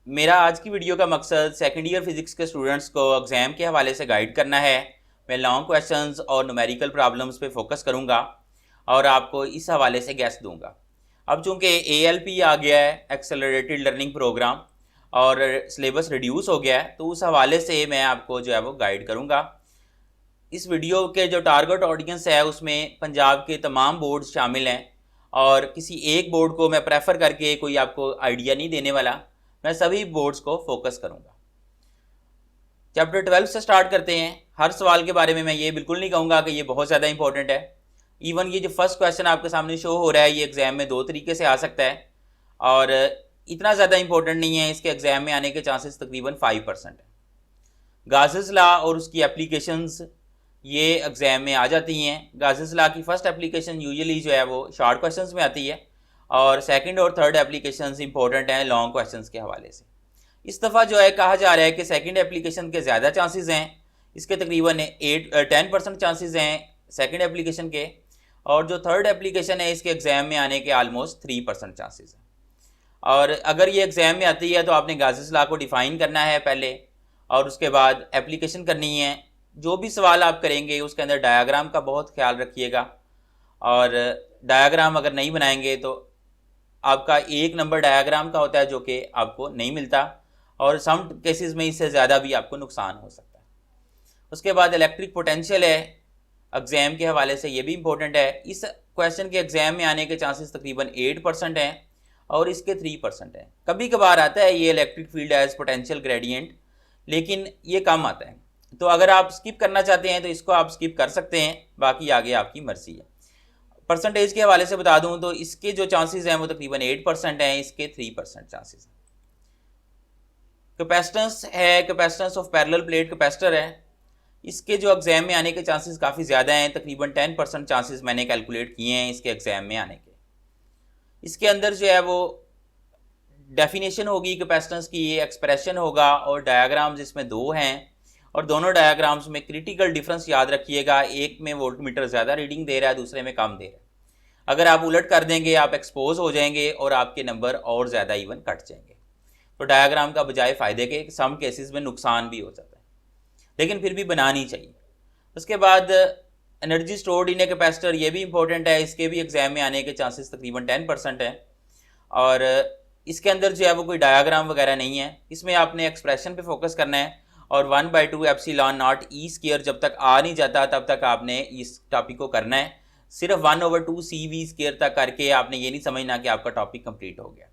मेरा आज की वीडियो का मकसद सेकेंड ईयर फिजिक्स के स्टूडेंट्स को एग्ज़ाम के हवाले से गाइड करना है। मैं लॉन्ग क्वेश्चंस और न्यूमेरिकल प्रॉब्लम्स पे फोकस करूंगा और आपको इस हवाले से गैस दूंगा। अब चूंकि ALP आ गया है, एक्सेलरेटेड लर्निंग प्रोग्राम, और सिलेबस रिड्यूस हो गया है, तो उस हवाले से मैं आपको जो है वो गाइड करूँगा। इस वीडियो के जो टारगेट ऑडियंस है उसमें पंजाब के तमाम बोर्ड शामिल हैं और किसी एक बोर्ड को मैं प्रेफर करके कोई आपको आइडिया नहीं देने वाला, मैं सभी बोर्ड्स को फोकस करूंगा। चैप्टर 12 से स्टार्ट करते हैं। हर सवाल के बारे में मैं ये बिल्कुल नहीं कहूँगा कि ये बहुत ज़्यादा इंपॉर्टेंट है। इवन ये जो फर्स्ट क्वेश्चन आपके सामने शो हो रहा है ये एग्ज़ाम में दो तरीके से आ सकता है और इतना ज़्यादा इंपॉर्टेंट नहीं है, इसके एग्ज़ाम में आने के चांसेस तकरीबन 5% है। गासेस लॉ और उसकी एप्लीकेशंस ये एग्ज़ाम में आ जाती हैं। गासेस लॉ की फ़र्स्ट एप्लीकेशन यूजुअली जो है वो शॉर्ट क्वेश्चंस में आती है और सेकंड और थर्ड एप्लीकेशंस इंपॉर्टेंट हैं लॉन्ग क्वेश्चंस के हवाले से। इस दफ़ा जो है कहा जा रहा है कि सेकंड एप्लीकेशन के ज़्यादा चांसेस हैं, इसके तकरीबन 10% चांसेस हैं सेकंड एप्लीकेशन के, और जो थर्ड एप्लीकेशन है इसके एग्ज़ाम में आने के आलमोस्ट 3% चांसेस हैं। और अगर ये एग्ज़ाम में आती है तो आपने गासेस लॉ को डिफ़ाइन करना है पहले और उसके बाद एप्लीकेशन करनी है। जो भी सवाल आप करेंगे उसके अंदर डायाग्राम का बहुत ख्याल रखिएगा, और डायाग्राम अगर नहीं बनाएंगे तो आपका 1 नंबर डायाग्राम का होता है जो कि आपको नहीं मिलता, और सम केसेस में इससे ज़्यादा भी आपको नुकसान हो सकता है। उसके बाद इलेक्ट्रिक पोटेंशियल है एग्ज़ाम के हवाले से, ये भी इंपॉर्टेंट है। इस क्वेश्चन के एग्ज़ाम में आने के चांसेस तकरीबन 8% हैं और इसके 3% हैं। कभी कभार आता है ये electric field as potential gradient, लेकिन ये कम आता है, तो अगर आप स्किप करना चाहते हैं तो इसको आप स्किप कर सकते हैं, बाकी आगे आपकी मर्जी है। परसेंटेज के हवाले से बता दूं तो इसके जो चांसेस हैं वो तकरीबन 8% हैं, इसके 3% चांसेस हैं। कैपेसिटेंस है, capacitance of parallel plate capacitor है, इसके जो एग्ज़ाम में आने के चांसेस काफ़ी ज़्यादा हैं, तकरीबन 10% चांसेस मैंने कैलकुलेट किए हैं इसके एग्ज़ाम में आने के। इसके अंदर जो है वो डेफिनेशन होगी कैपेसिटेंस की, ये एक्सप्रेशन होगा और डायाग्राम्स इसमें दो हैं और दोनों डायाग्राम्स में क्रिटिकल डिफरेंस याद रखिएगा, एक में वोल्टमीटर ज़्यादा रीडिंग दे रहा है, दूसरे में कम दे रहा है। अगर आप उलट कर देंगे आप एक्सपोज हो जाएंगे और आपके नंबर और ज़्यादा इवन कट जाएंगे। तो डायाग्राम का बजाय फ़ायदे के सम केसेस में नुकसान भी हो जाता है, लेकिन फिर भी बनानी चाहिए। उसके बाद energy stored in a capacitor, ये भी इंपॉर्टेंट है, इसके भी एग्ज़ाम में आने के चांसेस तकरीबन 10% हैं और इसके अंदर जो है वो कोई डायाग्राम वगैरह नहीं है, इसमें आपने एक्सप्रेशन पे फोकस करना है और 1/2 एप्सिलॉन नॉट ई स्क्वायर जब तक आ नहीं जाता तब तक आपने इस टॉपिक को करना है। सिर्फ 1/2 CV स्क्वायर तक करके आपने ये नहीं समझना कि आपका टॉपिक कंप्लीट हो गया।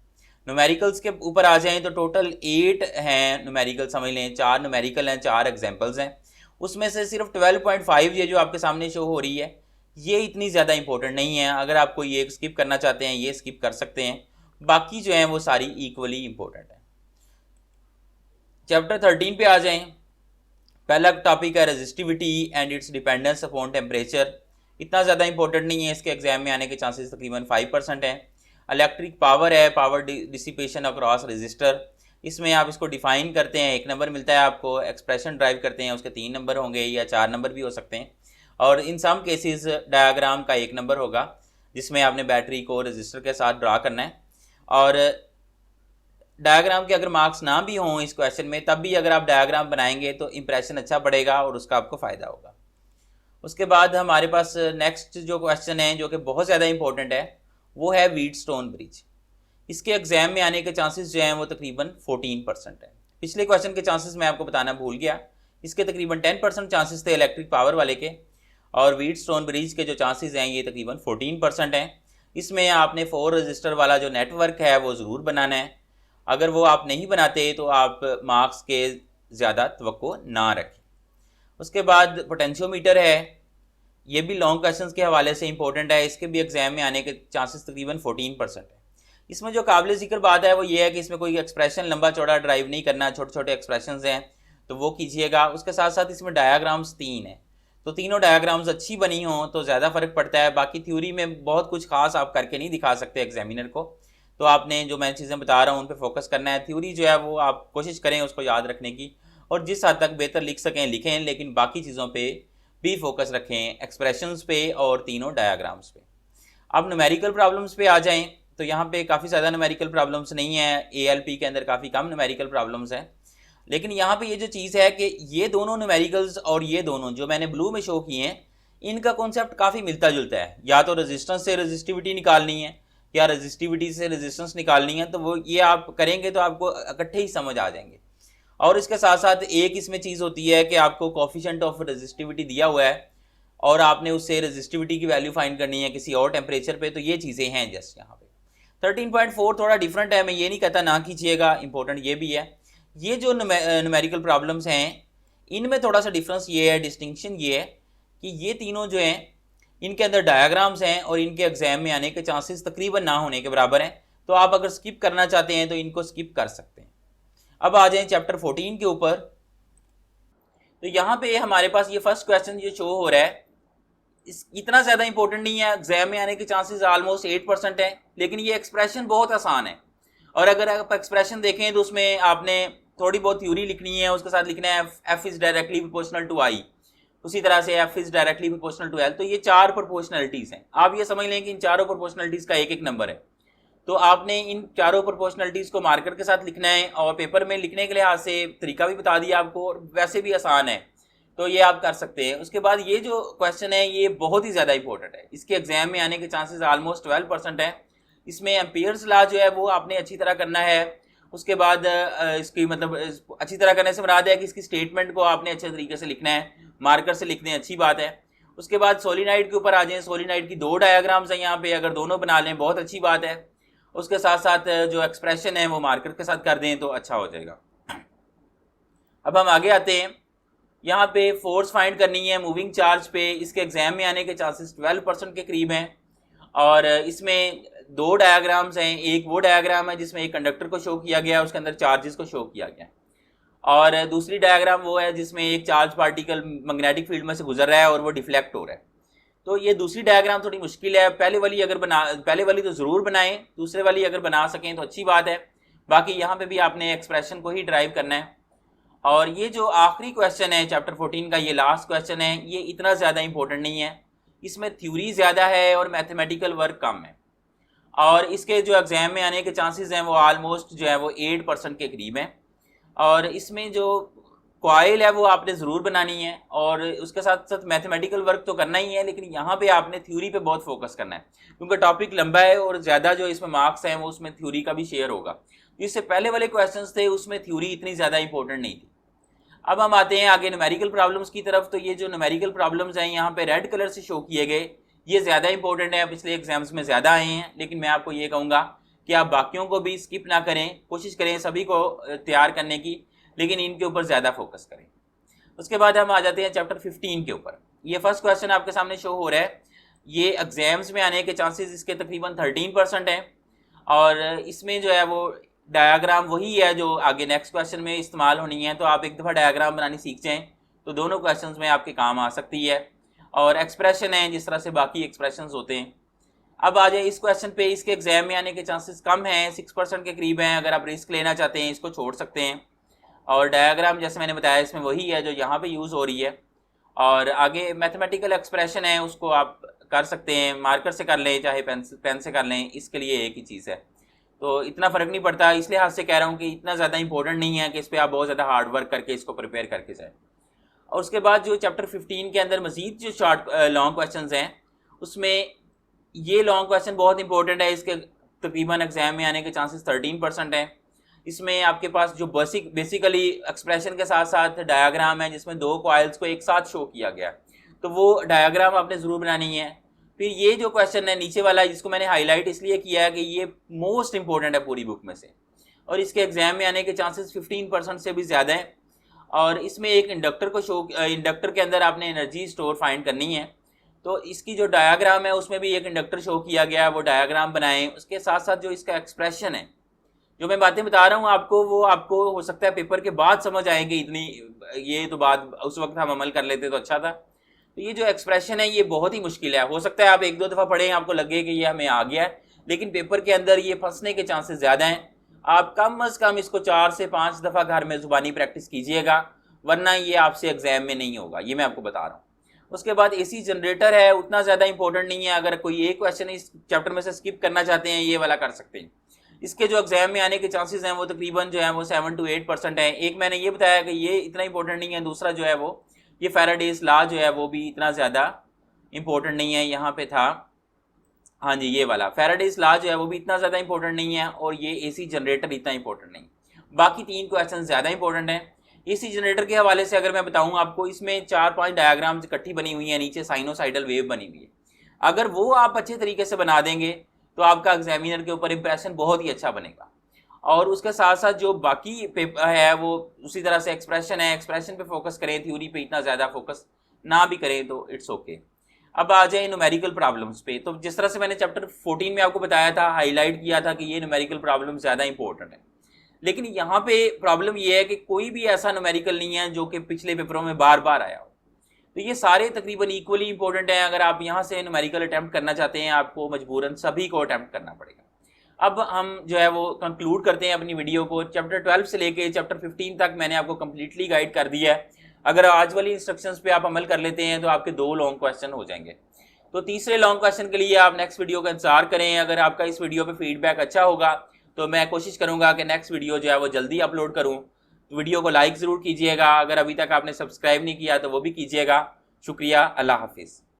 न्यूमेरिकल्स के ऊपर आ जाएं तो टोटल 8 हैं न्यूमेरिकल, समझ लें 4 न्यूमेरिकल हैं, 4 एग्जाम्पल्स हैं। उसमें से सिर्फ 12.5 ये जो आपके सामने शो हो रही है ये इतनी ज़्यादा इंपॉर्टेंट नहीं है। अगर आप कोई एक स्किप करना चाहते हैं ये स्किप कर सकते हैं, बाकी जो हैं वो सारी इक्वली इंपॉर्टेंट है। चैप्टर 13 पे आ जाएं। पहला टॉपिक है resistivity and it's dependence upon temperature. इतना ज़्यादा इंपॉर्टेंट नहीं है, इसके एग्जाम में आने के चांसेस तकरीबन 5% हैं। इलेक्ट्रिक पावर है, पावर डिसिपेशन अक्रॉस रजिस्टर, इसमें आप इसको डिफाइन करते हैं, 1 नंबर मिलता है आपको। एक्सप्रेशन ड्राइव करते हैं, उसके 3 नंबर होंगे या 4 नंबर भी हो सकते हैं, और इन सम केसेस डायाग्राम का 1 नंबर होगा जिसमें आपने बैटरी को रजिस्टर के साथ ड्रा करना है। और डायग्राम के अगर मार्क्स ना भी हों इस क्वेश्चन में, तब भी अगर आप डायग्राम बनाएंगे तो इंप्रेशन अच्छा पड़ेगा और उसका आपको फ़ायदा होगा। उसके बाद हमारे पास नेक्स्ट जो क्वेश्चन है जो कि बहुत ज़्यादा इंपॉर्टेंट है वो है व्हीटस्टोन ब्रिज। इसके एग्जाम में आने के चांसेस जो हैं वो तकरीबन 14% है। पिछले क्वेश्चन के चांसेस मैं आपको बताना भूल गया, इसके तकरीबन 10% चांसेस थे इलेक्ट्रिक पावर वाले के, और व्हीटस्टोन ब्रिज के जो चांसेस हैं ये तकरीबन 14% हैं। इसमें आपने 4 रजिस्टर वाला जो नेटवर्क है वो ज़रूर बनाना है, अगर वो आप नहीं बनाते तो आप मार्क्स के ज़्यादा तवक्को ना रखें। उसके बाद पोटेंशियोमीटर है, ये भी लॉन्ग क्वेश्चंस के हवाले से इंपॉर्टेंट है, इसके भी एग्जाम में आने के चांसेस तकरीबन 14% है। इसमें जो काबिल ज़िक्र बात है वो ये है कि इसमें कोई एक्सप्रेशन लंबा चौड़ा ड्राइव नहीं करना, छोटे छोटे एक्सप्रेशंस हैं तो वो कीजिएगा। उसके साथ साथ इसमें डायाग्राम्स 3 हैं, तो तीनों डायाग्राम्स अच्छी बनी हों तो ज़्यादा फ़र्क पड़ता है। बाकी थ्योरी में बहुत कुछ खास आप करके नहीं दिखा सकते एग्जामिनर को, तो आपने जो मैं चीज़ें बता रहा हूँ उन पर फोकस करना है। थ्योरी जो है वो आप कोशिश करें उसको याद रखने की, और जिस हद तक बेहतर लिख सकें लिखें, लेकिन बाकी चीज़ों पे भी फोकस रखें, एक्सप्रेशंस पे और तीनों डायाग्राम्स पे। अब न्यूमेरिकल प्रॉब्लम्स पे आ जाएं तो यहाँ पे काफ़ी ज़्यादा न्यूमेरिकल प्रॉब्लम्स नहीं है, ALP के अंदर काफ़ी कम न्यूमेरिकल प्रॉब्लम्स हैं। लेकिन यहाँ पे ये जो चीज़ है कि ये दोनों न्यूमेरिकल्स और ये दोनों जो मैंने ब्लू में शो किए हैं, इनका कॉन्सेप्ट काफ़ी मिलता जुलता है। या तो रेजिस्टेंस से रेजिस्टिविटी निकालनी है या रेजिस्टिविटी से रेजिस्टेंस निकालनी है, तो वो ये आप करेंगे तो आपको इकट्ठे ही समझ आ जाएंगे। और इसके साथ साथ एक इसमें चीज़ होती है कि आपको कोफिशिएंट ऑफ रेजिस्टिविटी दिया हुआ है और आपने उससे रेजिस्टिविटी की वैल्यू फाइंड करनी है किसी और टेम्परेचर पे, तो ये चीज़ें हैं जस्ट यहाँ पे। 13.4 थोड़ा डिफरेंट है, मैं ये नहीं कहता ना कीजिएगा, इंपॉर्टेंट ये भी है। ये जो न्यूमेरिकल प्रॉब्लम्स हैं इनमें थोड़ा सा डिफरेंस ये है, डिस्टिंक्शन ये है कि ये तीनों जो हैं इनके अंदर डायग्राम्स हैं और इनके एग्जाम में आने के चांसेस तकरीबन ना होने के बराबर हैं। तो आप अगर स्किप करना चाहते हैं तो इनको स्किप कर सकते हैं। अब आ जाएं चैप्टर 14 के ऊपर। तो यहाँ पे हमारे पास ये फर्स्ट क्वेश्चन जो शो हो रहा है इतना ज़्यादा इंपॉर्टेंट नहीं है, एग्जाम में आने के चांसेस ऑलमोस्ट 8% है, लेकिन ये एक्सप्रेशन बहुत आसान है। और अगर आप एक्सप्रेशन देखें तो उसमें आपने थोड़ी बहुत थ्योरी लिखनी है, उसके साथ लिखना है F is directly proportional to I, उसी तरह से F is directly proportional to L। तो ये 4 प्रोपोर्शनलिटीज़ हैं। आप ये समझ लें कि इन चारों प्रोपोर्शनलिटीज़ का एक एक नंबर है। तो आपने इन चारों प्रोपोर्शनलिटीज़ को मार्कर के साथ लिखना है और पेपर में लिखने के लिहाज से तरीका भी बता दिया आपको, और वैसे भी आसान है, तो ये आप कर सकते हैं। उसके बाद ये जो क्वेश्चन है ये बहुत ही ज़्यादा इंपॉर्टेंट है, इसके एग्जाम में आने के चांसेस ऑलमोस्ट 12% है। इसमें एम्पियर्स लॉ जो है वो आपने अच्छी तरह करना है। उसके बाद इसकी मतलब अच्छी तरह करने से मुराद है कि इसकी स्टेटमेंट को आपने अच्छे तरीके से लिखना है, मार्कर से लिखने अच्छी बात है। उसके बाद सोलिनाइड के ऊपर आ जाएं। सोलिनाइड की 2 डायग्राम्स हैं यहाँ पे, अगर दोनों बना लें बहुत अच्छी बात है। उसके साथ साथ जो एक्सप्रेशन है वो मार्कर के साथ कर दें तो अच्छा हो जाएगा। अब हम आगे आते हैं। यहाँ पे फोर्स फाइंड करनी है मूविंग चार्ज पे, इसके एग्जाम में आने के चांसेस 12% के करीब हैं। और इसमें 2 डायग्राम्स हैं। एक वो डायग्राम है जिसमें एक कंडक्टर को शो किया गया, उसके अंदर चार्जेस को शो किया गया, और दूसरी डायग्राम वो है जिसमें एक चार्ज पार्टिकल मैग्नेटिक फील्ड में से गुजर रहा है और वो डिफ्लेक्ट हो रहा है। तो ये दूसरी डायग्राम थोड़ी मुश्किल है। पहले वाली तो ज़रूर बनाएं, दूसरे वाली अगर बना सकें तो अच्छी बात है। बाकी यहाँ पे भी आपने एक्सप्रेशन को ही ड्राइव करना है। और ये जो आखिरी क्वेश्चन है चैप्टर 14 का, ये लास्ट क्वेश्चन है, ये इतना ज़्यादा इंपॉर्टेंट नहीं है, इसमें थ्योरी ज़्यादा है और मैथमेटिकल वर्क कम है। और इसके जो एग्ज़ाम में आने के चांसेस हैं वो ऑलमोस्ट जो है वो 8% के करीब हैं। और इसमें जो कॉइल है वो आपने ज़रूर बनानी है और उसके साथ साथ मैथमेटिकल वर्क तो करना ही है, लेकिन यहाँ पे आपने थ्योरी पे बहुत फोकस करना है क्योंकि टॉपिक लंबा है और ज़्यादा जो इसमें मार्क्स हैं वो उसमें थ्योरी का भी शेयर होगा। इससे पहले वाले क्वेश्चंस थे उसमें थ्योरी इतनी ज़्यादा इंपॉर्टेंट नहीं थी। अब हम आते हैं आगे न्यूमेरिकल प्रॉब्लम्स की तरफ। तो ये जो न्यूमेरिकल प्रॉब्लम्स हैं यहाँ पे रेड कलर से शो किए गए, ये ज़्यादा इंपॉर्टेंट है, पिछले एग्जाम्स में ज़्यादा आए हैं। लेकिन मैं आपको ये कहूँगा कि आप बाकियों को भी स्किप ना करें, कोशिश करें सभी को तैयार करने की, लेकिन इनके ऊपर ज़्यादा फोकस करें। उसके बाद हम आ जाते हैं चैप्टर 15 के ऊपर। ये फर्स्ट क्वेश्चन आपके सामने शो हो रहा है, ये एग्जाम्स में आने के चांसेस इसके तकरीबन 13% हैं। और इसमें जो है वो डायग्राम वही है जो आगे नेक्स्ट क्वेश्चन में इस्तेमाल होनी है, तो आप एक दफ़ा डायग्राम बनानी सीख जाएं तो दोनों क्वेश्चंस में आपके काम आ सकती है। और एक्सप्रेशन है जिस तरह से बाकी एक्सप्रेशंस होते हैं। अब आ जाए इस क्वेश्चन पे, इसके एग्जाम में आने के चांसेस कम हैं, 6% के करीब हैं। अगर आप रिस्क लेना चाहते हैं इसको छोड़ सकते हैं। और डायग्राम जैसे मैंने बताया इसमें वही है जो यहाँ पे यूज़ हो रही है। और आगे मैथमेटिकल एक्सप्रेशन है उसको आप कर सकते हैं, मार्कर से कर लें चाहे पेन से कर लें, इसके लिए एक ही चीज़ है, तो इतना फ़र्क नहीं पड़ता। इस लिहाज से कह रहा हूँ कि इतना ज़्यादा इंपॉर्टेंट नहीं है कि इस पर आप बहुत ज़्यादा हार्ड वर्क करके इसको प्रिपेयर करके जाएँ। और उसके बाद जो चैप्टर 15 के अंदर मज़ीद जो लॉन्ग क्वेश्चंस हैं उसमें ये लॉन्ग क्वेश्चन बहुत इंपॉर्टेंट है, इसके तकरीबन एग्जाम में आने के चांसेस 13% हैं। इसमें आपके पास जो बेसिकली एक्सप्रेशन के साथ साथ डायग्राम है जिसमें 2 कॉइल्स को एक साथ शो किया गया, तो वो डायग्राम आपने ज़रूर बनानी है। फिर ये जो क्वेश्चन है नीचे वाला, जिसको मैंने हाईलाइट इसलिए किया है कि ये मोस्ट इंपॉर्टेंट है पूरी बुक में से, और इसके एग्जाम में आने के चांसेस 15% से भी ज़्यादा हैं। और इसमें एक इंडक्टर के अंदर आपने एनर्जी स्टोर फाइंड करनी है, तो इसकी जो डायग्राम है उसमें भी एक इंडक्टर शो किया गया है, वो डायग्राम बनाएं। उसके साथ साथ जो इसका एक्सप्रेशन है, जो मैं बातें बता रहा हूँ आपको, वो आपको हो सकता है पेपर के बाद समझ आएंगे, इतनी ये तो बात उस वक्त हम अमल कर लेते तो अच्छा था। तो ये जो एक्सप्रेशन है ये बहुत ही मुश्किल है, हो सकता है आप 1-2 दफ़ा पढ़ें आपको लगे कि ये हमें आ गया है, लेकिन पेपर के अंदर ये फंसने के चांसेस ज़्यादा हैं। आप कम अज़ कम इसको 4 से 5 दफ़ा घर में ज़ुबानी प्रैक्टिस कीजिएगा, वरना ये आपसे एग्जाम में नहीं होगा, ये मैं आपको बता रहा हूँ। उसके बाद एसी जनरेटर है, उतना ज़्यादा इंपॉर्टेंट नहीं है, अगर कोई एक क्वेश्चन इस चैप्टर में से स्किप करना चाहते हैं ये वाला कर सकते हैं। इसके जो एग्जाम में आने के चांसेस हैं वो तकरीबन जो है वो 7 to 8% है। एक मैंने ये बताया कि ये इतना इंपॉर्टेंट नहीं है, दूसरा जो है वो ये फैराडेज लॉ जो है वो भी इतना ज़्यादा इंपॉर्टेंट नहीं है, यहाँ पे था, हाँ जी ये वाला फैराडेज लॉ जो है वो भी इतना ज़्यादा इंपॉर्टेंट नहीं है, और ये एसी जनरेटर इतना इंपॉर्टेंट नहीं। बाकी 3 क्वेश्चन ज़्यादा इंपॉर्टेंट हैं। एसी जनरेटर के हवाले से अगर मैं बताऊँ आपको, इसमें 4-5 डायग्राम्स इकट्ठी बनी हुई है, नीचे साइनोसाइडल वेव बनी हुई है। अगर वो आप अच्छे तरीके से बना देंगे तो आपका एग्जामिनर के ऊपर इंप्रेशन बहुत ही अच्छा बनेगा। और उसके साथ साथ जो बाकी पेपर है वो उसी तरह से एक्सप्रेशन है, एक्सप्रेशन पे फोकस करें, थ्योरी पे इतना ज़्यादा फोकस ना भी करें तो इट्स ओके। अब आ जाए न्यूमेरिकल प्रॉब्लम्स पे। तो जिस तरह से मैंने चैप्टर 14 में आपको बताया था, हाईलाइट किया था कि ये न्यूमेरिकल प्रॉब्लम ज़्यादा इंपॉर्टेंट है, लेकिन यहाँ पे प्रॉब्लम ये है कि कोई भी ऐसा न्यूमेरिकल नहीं है जो कि पिछले पेपरों में बार बार आया हो। तो ये सारे तकरीबन इक्वली इंपॉर्टेंट हैं। अगर आप यहाँ से न्यूमेरिकल अटैम्प्ट करना चाहते हैं, आपको मजबूरन सभी को अटैम्प्ट करना पड़ेगा। अब हम जो है वो कंक्लूड करते हैं अपनी वीडियो को। चैप्टर 12 से लेके चैप्टर 15 तक मैंने आपको कंप्लीटली गाइड कर दिया है। अगर आज वाली इंस्ट्रक्शंस पे आप अमल कर लेते हैं तो आपके 2 लॉन्ग क्वेश्चन हो जाएंगे। तो तीसरे लॉन्ग क्वेश्चन के लिए आप नेक्स्ट वीडियो का इंतजार करें। अगर आपका इस वीडियो पे फीडबैक अच्छा होगा तो मैं कोशिश करूंगा कि नेक्स्ट वीडियो जो है वो जल्दी अपलोड करूं। तो वीडियो को लाइक ज़रूर कीजिएगा, अगर अभी तक आपने सब्सक्राइब नहीं किया तो वो भी कीजिएगा। शुक्रिया, अल्लाह हाफिज़।